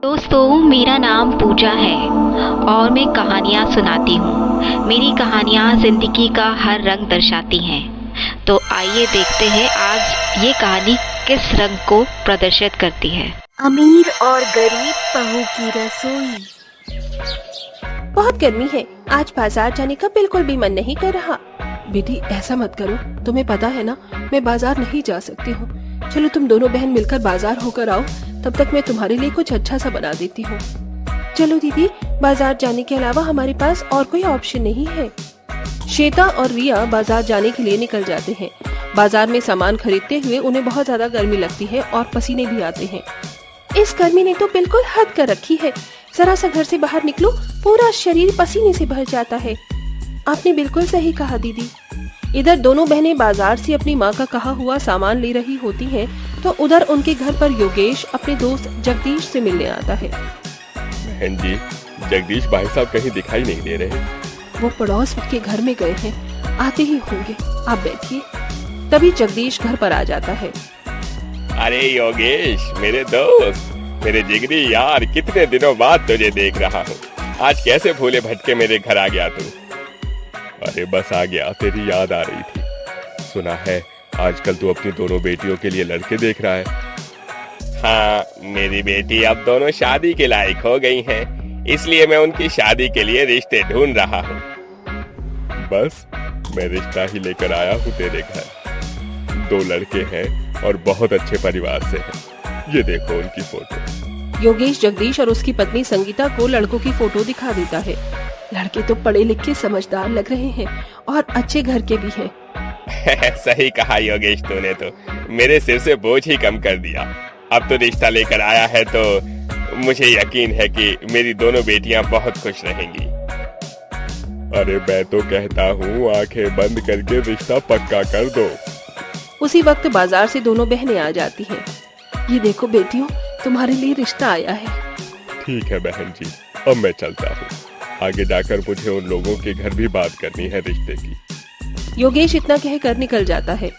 दोस्तों, मेरा नाम पूजा है और मैं कहानियाँ सुनाती हूँ। मेरी कहानियाँ ज़िंदगी का हर रंग दर्शाती हैं। तो आइए देखते हैं आज ये कहानी किस रंग को प्रदर्शित करती है। अमीर और गरीब बहू की रसोई। बहुत गर्मी है, आज बाजार जाने का बिल्कुल भी मन नहीं कर रहा। बेटी ऐसा मत करो, तुम्हें पता है ना मैं बाजार नहीं जा सकती हूँ। चलो तुम दोनों बहन मिलकर बाजार होकर आओ, तब तक मैं तुम्हारे लिए कुछ अच्छा सा बना देती हूँ। चलो दीदी, बाजार जाने के अलावा हमारे पास और कोई ऑप्शन नहीं है। श्वेता और रिया बाजार जाने के लिए निकल जाते हैं। बाजार में सामान खरीदते हुए उन्हें बहुत ज्यादा गर्मी लगती है और पसीने भी आते हैं। इस गर्मी ने तो बिल्कुल हद कर रखी है। जरा सा घर से बाहर निकलो, पूरा शरीर पसीने से भर जाता है। आपने बिल्कुल सही कहा दीदी। इधर दोनों बहनें बाजार से अपनी माँ का कहा हुआ सामान ले रही होती हैं, तो उधर उनके घर पर योगेश अपने दोस्त जगदीश से मिलने आता है। बहन जी, जगदीश भाई साहब कहीं दिखाई नहीं दे रहे। वो पड़ोस के घर में गए हैं, आते ही होंगे, आप बैठिए। तभी जगदीश घर पर आ जाता है। अरे योगेश, मेरे दोस्त, मेरे जिगरी यार, कितने दिनों बाद तुझे देख रहा हूँ। आज कैसे भूले भटके मेरे घर आ गया तू? अरे बस आ गया, तेरी याद आ रही थी। सुना है आजकल तू अपनी दोनों बेटियों के लिए लड़के देख रहा है। हाँ, मेरी बेटी अब दोनों शादी के लायक हो गई हैं, इसलिए मैं उनकी शादी के लिए रिश्ते ढूंढ रहा हूँ। बस मैं रिश्ता ही लेकर आया हूँ तेरे घर। 2 लड़के हैं और बहुत अच्छे परिवार से हैं। ये देखो उनकी फोटो। योगेश जगदीश और उसकी पत्नी संगीता को लड़कों की फोटो दिखा देता है। लड़के तो पढ़े लिखे समझदार लग रहे हैं और अच्छे घर के भी हैं। सही कहा योगेश, तूने तो मेरे सिर से बोझ ही कम कर दिया। अब तो रिश्ता लेकर आया है तो मुझे यकीन है कि मेरी दोनों बेटियां बहुत खुश रहेंगी। अरे मैं तो कहता हूँ आंखें बंद करके रिश्ता पक्का कर दो। उसी वक्त बाजार से दोनों बहनें आ जाती हैं। ये देखो बेटियों, तुम्हारे लिए रिश्ता आया है। ठीक है बहन जी, अब मैं चलता हूँ। आगे जाकर मुझे उन लोगों के घर भी बात करनी है रिश्ते की। योगेश इतना कहकर निकल जाता है।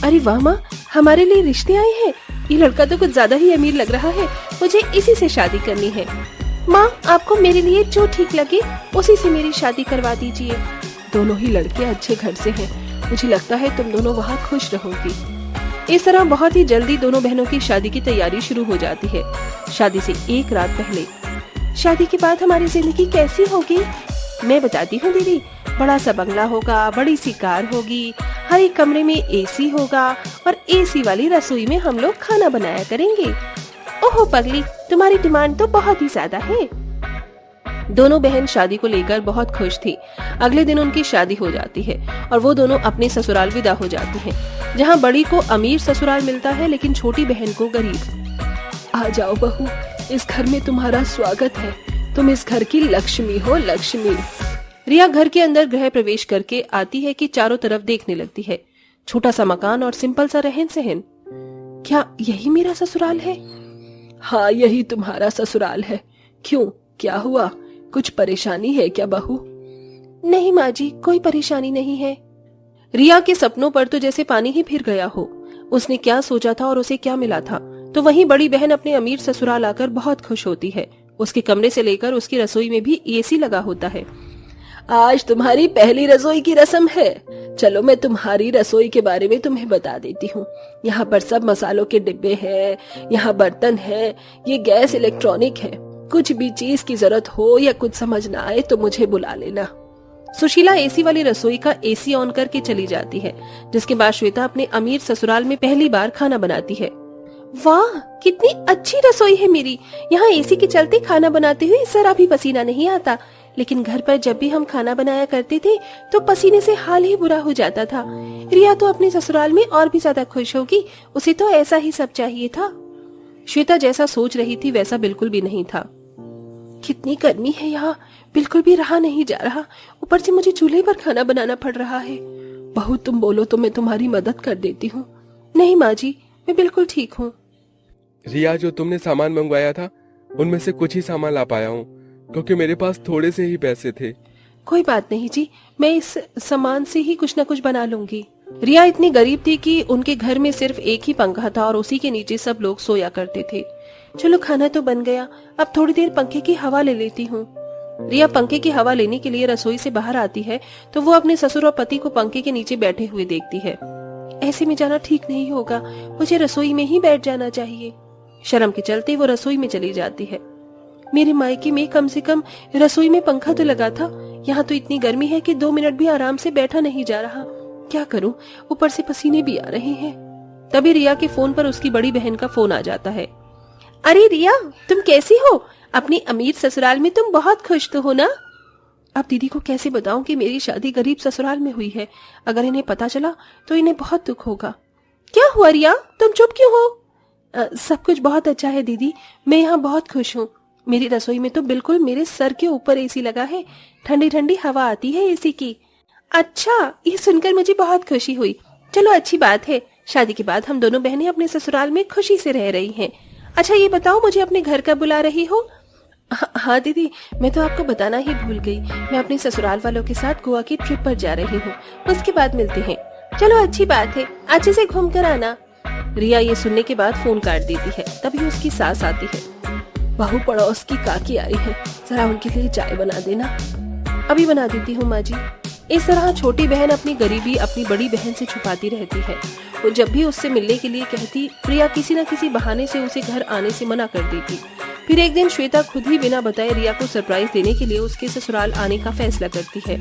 अरे वाह माँ, हमारे लिए रिश्ते आए हैं। ये लड़का तो कुछ ज्यादा ही अमीर लग रहा है, मुझे इसी से शादी करनी है। माँ, आपको मेरे लिए जो ठीक लगे उसी से मेरी शादी करवा दीजिए। दोनों ही लड़के अच्छे घर से हैं, मुझे लगता है तुम दोनों वहाँ खुश रहोगी। इस तरह बहुत ही जल्दी दोनों बहनों की शादी की तैयारी शुरू हो जाती है। शादी से एक रात पहले। शादी के बाद हमारी जिंदगी कैसी होगी? मैं बताती हूँ दीदी। बड़ा सा बंगला होगा, बड़ी सी कार होगी, हर एक कमरे में एसी होगा और एसी वाली रसोई में हम लोग खाना बनाया करेंगे। ओहो पगली, तुम्हारी डिमांड तो बहुत ही ज्यादा है। दोनों बहन शादी को लेकर बहुत खुश थी। अगले दिन उनकी शादी हो जाती है और वो दोनों अपने ससुराल विदा हो जाती हैं, जहाँ बड़ी को अमीर ससुराल मिलता है लेकिन छोटी बहन को गरीब। आ जाओ बहू, इस घर में तुम्हारा स्वागत है। तुम इस घर की लक्ष्मी हो, लक्ष्मी। रिया घर के अंदर गृह प्रवेश करके आती है कि चारों तरफ देखने लगती है। छोटा सा मकान और सिंपल सा रहन सहन। क्या यही मेरा ससुराल है? हाँ, यही तुम्हारा ससुराल है। क्यों, क्या हुआ? कुछ परेशानी है क्या बहू? नहीं माँ जी, कोई परेशानी नहीं है। रिया के सपनों पर तो जैसे पानी ही फिर गया हो। उसने क्या सोचा था और उसे क्या मिला था। तो वहीं बड़ी बहन अपने अमीर ससुराल आकर बहुत खुश होती है। उसके कमरे से लेकर उसकी रसोई में भी एसी लगा होता है। आज तुम्हारी पहली रसोई की रस्म है। चलो मैं तुम्हारी रसोई के बारे में तुम्हें बता देती हूँ। यहाँ पर सब मसालों के डिब्बे हैं, यहाँ बर्तन है, ये गैस इलेक्ट्रॉनिक है। कुछ भी चीज की जरूरत हो या कुछ समझ ना आए तो मुझे बुला लेना। सुशीला एसी वाली रसोई का एसी ऑन करके चली जाती है, जिसके बाद श्वेता अपने अमीर ससुराल में पहली बार खाना बनाती है। वाह, कितनी अच्छी रसोई है मेरी। यहाँ एसी के चलते खाना बनाते हुए जरा भी पसीना नहीं आता। लेकिन घर पर जब भी हम खाना बनाया करते थे तो पसीने से हाल ही बुरा हो जाता था। रिया तो अपने ससुराल में और भी ज्यादा खुश होगी, उसे तो ऐसा ही सब चाहिए था। श्वेता जैसा सोच रही थी वैसा बिल्कुल भी नहीं था। कितनी गर्मी है यहाँ, बिल्कुल भी रहा नहीं जा रहा। ऊपर से मुझे चूल्हे पर खाना बनाना पड़ रहा है। बहू तुम बोलो तो मैं तुम्हारी मदद कर देती हूँ। नहीं माँ जी, मैं बिल्कुल ठीक हूँ। रिया, जो तुमने सामान मंगवाया था उनमें से कुछ ही सामान ला पाया हूँ, क्योंकि मेरे पास थोड़े से ही पैसे थे। कोई बात नहीं जी, मैं इस सामान से ही कुछ न कुछ बना लूंगी। रिया इतनी गरीब थी कि उनके घर में सिर्फ एक ही पंखा था और उसी के नीचे सब लोग सोया करते थे। चलो खाना तो बन गया, अब थोड़ी देर पंखे की हवा ले लेती हूँ। रिया पंखे की हवा लेने के लिए रसोई से बाहर आती है तो वो अपने ससुर और पति को पंखे के नीचे बैठे हुए देखती है। ऐसे में जाना ठीक नहीं होगा, मुझे रसोई में ही बैठ जाना चाहिए। शर्म के चलते वो रसोई में चली जाती है। मेरे मायके में कम से कम रसोई में पंखा तो लगा था, यहाँ तो इतनी गर्मी है कि 2 मिनट भी आराम से बैठा नहीं जा रहा। क्या करूं, ऊपर से पसीने भी आ रहे हैं। तभी रिया के फोन पर उसकी बड़ी बहन का फोन आ जाता है। अरे रिया, तुम कैसी हो? अपनी अमीर ससुराल में तुम बहुत खुश तो हो ना? अब दीदी को कैसे बताऊं कि मेरी शादी गरीब ससुराल में हुई है। अगर इन्हें पता चला तो इन्हें बहुत दुख होगा। क्या हुआ रिया, तुम चुप क्यों हो? सब कुछ बहुत अच्छा है दीदी, मैं यहाँ बहुत खुश हूँ। मेरी रसोई में तो बिल्कुल मेरे सर के ऊपर एसी लगा है, ठंडी ठंडी हवा आती है एसी की। अच्छा, ये सुनकर मुझे बहुत खुशी हुई। चलो अच्छी बात है, शादी के बाद हम दोनों बहनें अपने ससुराल में खुशी से रह रही हैं। अच्छा ये बताओ, मुझे अपने घर कब बुला रही हो? हाँ दीदी, मैं तो आपको बताना ही भूल गई। मैं अपने ससुराल वालों के साथ गोवा की ट्रिप पर जा रही हूँ, उसके बाद मिलते हैं। चलो अच्छी बात है, अच्छे से घूम कर आना। रिया ये सुनने के बाद फोन काट देती है। तभी उसकी सास आती है। बहू पड़ोस की काकी आई है, जरा उनके लिए चाय बना देना। अभी बना देती हूँ माँ जी। इस तरह छोटी बहन अपनी गरीबी अपनी बड़ी बहन से छुपाती रहती है। वो जब भी उससे मिलने के लिए कहती, प्रिया किसी न किसी बहाने से उसे घर आने से मना कर देती। फिर एक दिन श्वेता खुद ही बिना बताए रिया को सरप्राइज देने के लिए उसके ससुराल आने का फैसला करती है।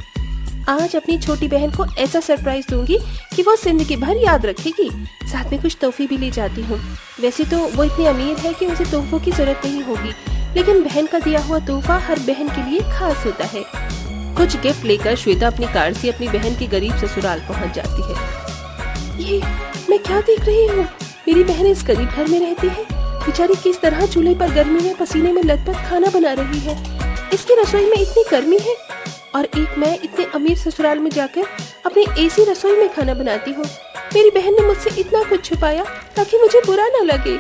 आज अपनी छोटी बहन को ऐसा सरप्राइज दूंगी कि वो जिंदगी भर याद रखेगी। साथ में कुछ तोहफे भी ले जाती हूँ। वैसे तो वो इतनी अमीर है कि उसे तोहफों की जरूरत नहीं होगी, लेकिन बहन का दिया हुआ तोहफा हर बहन के लिए खास होता है। कुछ गिफ्ट लेकर श्वेता अपनी कार से अपनी बहन के गरीब ससुराल पहुँच जाती है। ये मैं क्या देख रही हूँ? मेरी बहन इस गरीब घर में रहती है। बेचारी किस तरह चूल्हे पर गर्मी में पसीने में लथपथ खाना बना रही है। इसकी रसोई में इतनी गर्मी है और एक मैं इतने अमीर ससुराल में जाकर अपनी एसी रसोई में खाना बनाती हूँ। मेरी बहन ने मुझसे इतना कुछ छुपाया ताकि मुझे बुरा न लगे।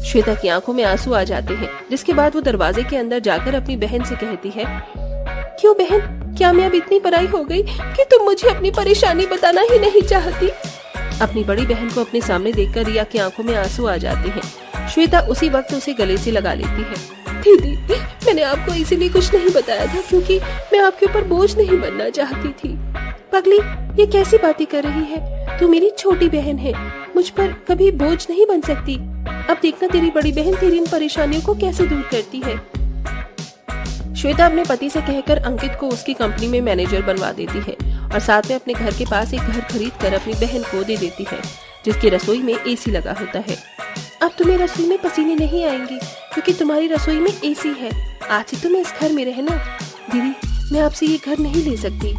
श्वेता की आंखों में आंसू आ जाते हैं, जिसके बाद वो दरवाजे के अंदर जाकर अपनी बहन से कहती है, क्यों बहन, क्या मैं अब इतनी पराई हो गई कि तुम मुझे अपनी परेशानी बताना ही नहीं चाहती? अपनी बड़ी बहन को अपने सामने देखकर रिया की आंखों में आंसू आ जाते हैं। श्वेता उसी वक्त उसे गले से लगा लेती है। दीदी, मैंने आपको इसीलिए कुछ नहीं बताया था क्योंकि मैं आपके ऊपर बोझ नहीं बनना चाहती थी। पगली, ये कैसी बातें कर रही है? तू मेरी छोटी बहन है, मुझ पर कभी बोझ नहीं बन सकती। अब देखना तेरी बड़ी बहन तेरी इन परेशानियों को कैसे दूर करती है। श्वेता अपने पति से कहकर अंकित को उसकी कंपनी में मैनेजर बनवा देती है और साथ में अपने घर के पास एक घर खरीद कर अपनी बहन को दे देती है, जिसकी रसोई में एसी लगा होता है। अब तुम्हें रसोई में पसीने नहीं आएंगे क्योंकि तुम्हारी रसोई में एसी है। आज से तुम इस घर में रहना। दीदी, मैं आपसे ये घर नहीं ले सकती।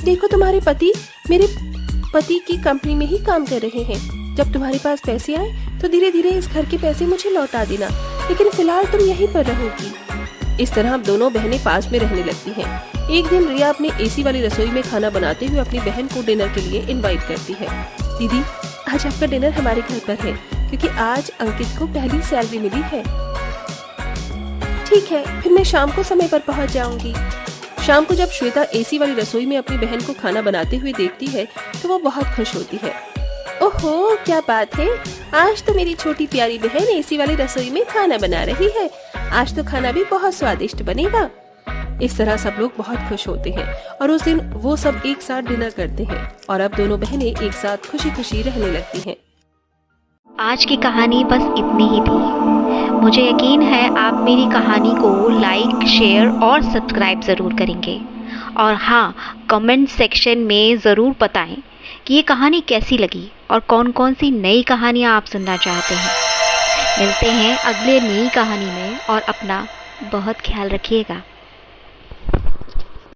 देखो, तुम्हारे पति मेरे पति की कंपनी में ही काम कर रहे हैं। जब तुम्हारे पास पैसे आए तो धीरे धीरे इस घर के पैसे मुझे लौटा देना, लेकिन फिलहाल तुम यहीं पर रहोगी। इस तरह अब दोनों बहनें पास में रहने लगती हैं। एक दिन रिया अपनी एसी वाली रसोई में खाना बनाते हुए अपनी बहन को डिनर के लिए इनवाइट करती है। दीदी, आज आपका डिनर हमारे घर पर है क्योंकि आज अंकित को पहली सैलरी मिली है। ठीक है, फिर मैं शाम को समय पर पहुंच जाऊंगी। शाम को जब श्वेता एसी वाली रसोई में अपनी बहन को खाना बनाते हुए देखती है तो वो बहुत खुश होती है। ओहो, क्या बात है, आज तो मेरी छोटी प्यारी बहन एसी वाली रसोई में खाना बना रही है। आज तो खाना भी बहुत स्वादिष्ट बनेगा। इस तरह सब लोग बहुत खुश होते हैं और उस दिन वो सब एक साथ डिनर करते हैं और अब दोनों बहनें एक साथ खुशी खुशी रहने लगती हैं। आज की कहानी बस इतनी ही थी। मुझे यकीन है आप मेरी कहानी को लाइक, शेयर और सब्सक्राइब ज़रूर करेंगे। और हाँ, कमेंट सेक्शन में ज़रूर बताएं कि ये कहानी कैसी लगी और कौन कौन सी नई कहानियाँ आप सुनना चाहते हैं। मिलते हैं अगले नई कहानी में और अपना बहुत ख्याल रखिएगा।